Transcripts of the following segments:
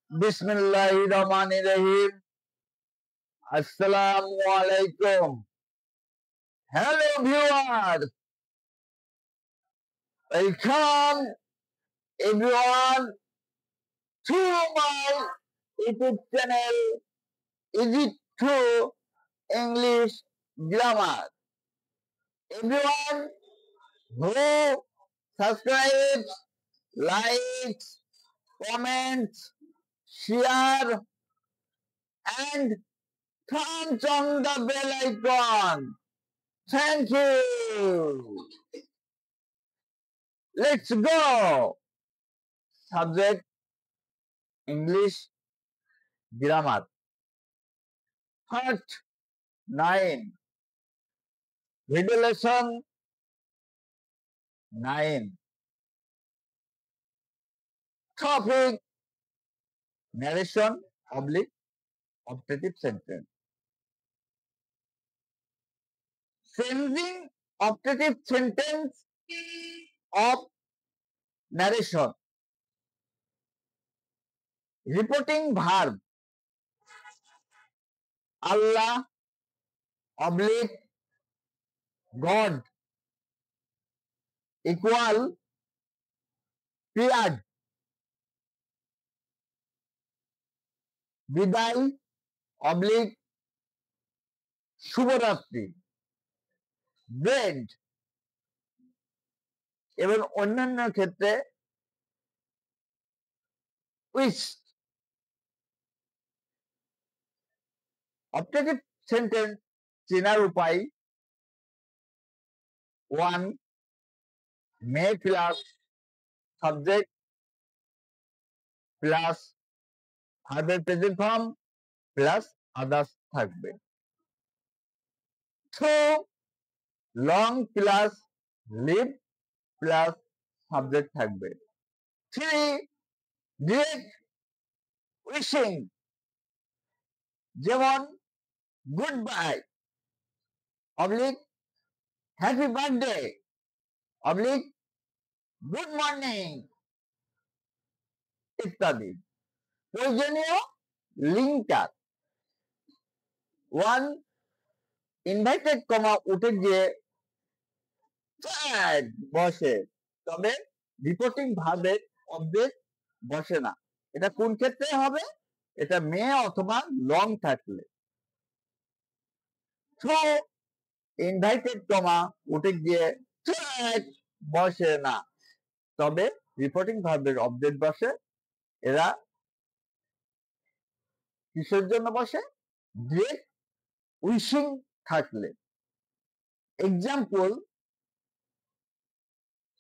Bismillahirrahmanirrahim. Assalamualaikum. Hello viewers. Welcome everyone to my YouTube channel. Is it true English grammar? Everyone who subscribes, likes, comments, share and turns on the bell icon. Thank you. Let's go. Subject English grammar. Part 9. Video lesson 9. Topic narration oblique optative sentence. Changing optative sentence of narration. Reporting verb. Allah oblique God equal period. বিদায় oblique শুভরাত্রি bread এবং অন্যান্য ক্ষেত্রে wish. Objective sentence চেনার উপায় 1. May plus subject plus ভার্বের present form plus others থাকবে। 2. Long plus live plus subject থাকবে। 3. ডিরেক্ট উইশিং যেমন good bye oblique happy birthday oblique good morning ইত্যাদি। প্রয়োজনীয় লিঙ্কার 1. ইনভাইটেড কমা উঠে গিয়ে বসে, তবে রিপোর্টিং ভার্বের অবজেক্ট বসে না। এটা কোন ক্ষেত্রে হবে? এটা মে অথবা লং থাকলে। 2. ইনভাইটেড কমা উঠে গিয়ে বসে না, তবে রিপোর্টিং ভার্বের অবজেক্ট বসে। এরা কিসের জন্য বসে? ডিরেক্ট উইশিং থাকলে। Example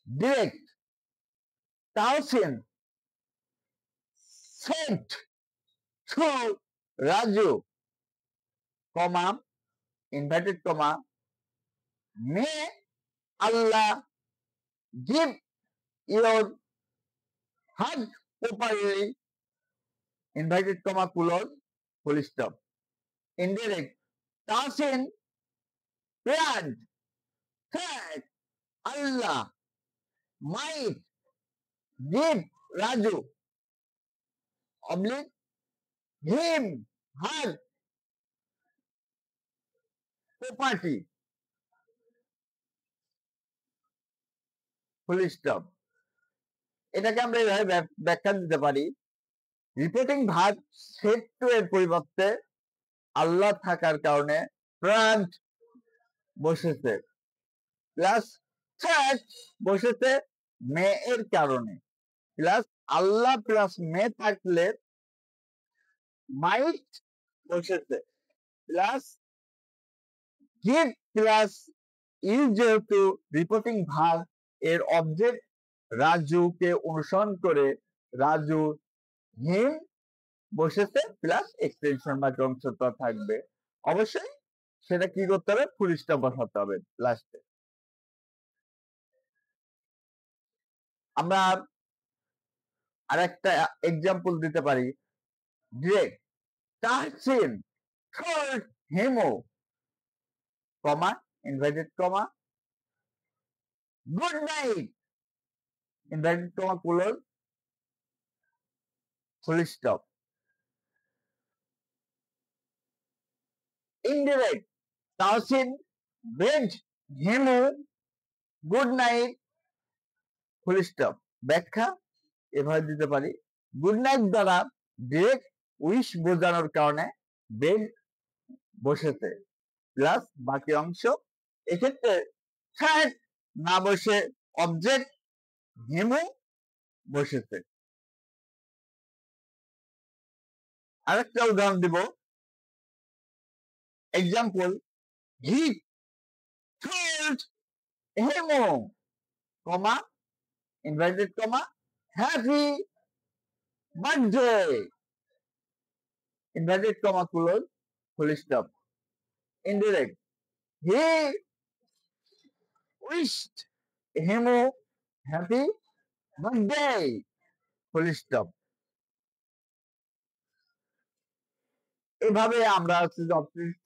direct Tawsin sent to Raju, comma, inverted comma, may Allah give your heart properly, inverted comma, close, full stop. Indirect, Tasin, prayed, that Allah might give Raju, oblique, him, her, property, full stop. এটাকে আমরা এইভাবে ব্যাখ্যা দিতে পারি। Reporting verb set two এর পরিবর্তে আল্লাহ থাকার কারণে প্রাণ বসেছে, প্লাস বসেছে মে এর কারণে, প্লাস আল্লাহ প্লাস মে থাকলে মাইট বসেছে, প্লাস গিভ প্লাস ইজ যেহেতু রিপোর্টিং ভার্ব এর অবজেক্ট রাজুকে অনুসরণ করে রাজু হিম বসেছে, প্লাস এক্সটেনশন বা অংশটা থাকবে। অবশ্যই সেটা কি করতে হবে? ফুল স্টপ বসাতে হবে লাস্টে। আমরা আরেকটা এক্সাম্পল দিতে পারি। Direct Tahsin told him, comma, inverted comma, good night, inverted comma, close, full stop. Indirect Tahsin, bench, Hemu, good night, full stop. ব্যাখ্যা এভাবে দিতে পারি, গুড নাইট দ্বারা ডিরেক্ট উইশ বোঝানোর কারণে বেড বসেছে প্লাস বাকি অংশ। এক্ষেত্রে থার্ড না বসে অবজেক্ট হেমু বসেছে। আরেকটা উদাহরণ দিব, example, he told Hemu, comma, inverted comma, happy birthday, inverted comma close, full stop. Indirect, he wished Hemu happy birthday, full stop. এভাবে আমরা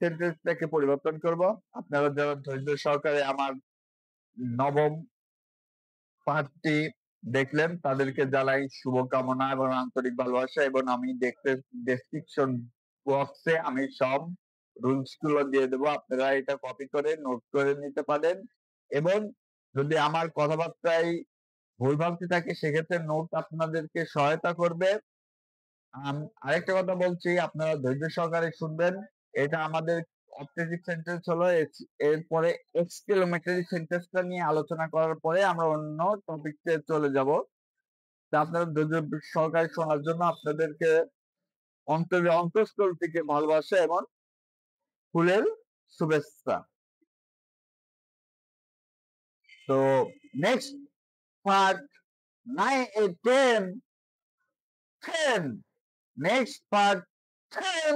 সেন্টেন্সটাকে পরিবর্তন করব। আপনারা যারা ধৈর্য সহকারে আমার নবম পাঠটি দেখলেন তাদেরকে জানাই শুভকামনা এবং আন্তরিক ভালোবাসা। এবং আমি ডেসক্রিপশন বক্সে আমি সব রুলস গুলো দিয়ে দেবো, আপনারা এটা কপি করে নোট করে নিতে পারেন। এবং যদি আমার কথাবার্তায় ভুলভ্রান্তি থাকে সেক্ষেত্রে নোট আপনাদেরকে সহায়তা করবে। আরেকটা কথা বলছি, আপনারা ধৈর্য সহকারে শুনবেন। এটা আমাদের অবজেক্টিভ সেন্টেন্স হলো, এরপরে এক্সক্লেমেটরি সেন্টেন্সটা নিয়ে আলোচনা করার পরে আমরা অন্য টপিকে চলে যাব। তা আপনারা ধৈর্য সহকারে শোনার জন্য আপনাদেরকে অন্তঃস্থল থেকে ভালোবাসা এবং ফুলের শুভেচ্ছা। তো নেক্সট পার্ট 10 নেক্সট পার্ট 10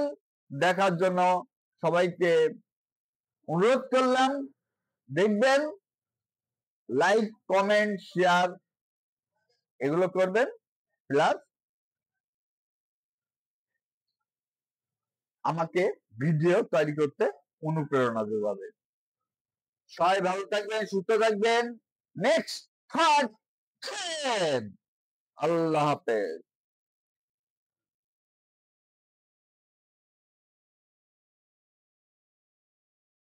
দেখার জন্য সবাইকে অনুরোধ করলাম। দেখবেন, লাইক, কমেন্ট, শেয়ার এগুলো করবেন, প্লাস আমাকে ভিডিও তৈরি করতে অনুপ্রেরণা যোগাবে। সবাই ভালো থাকবেন, সুস্থ থাকবেন। Next part 10। আল্লাহ হাফেজ।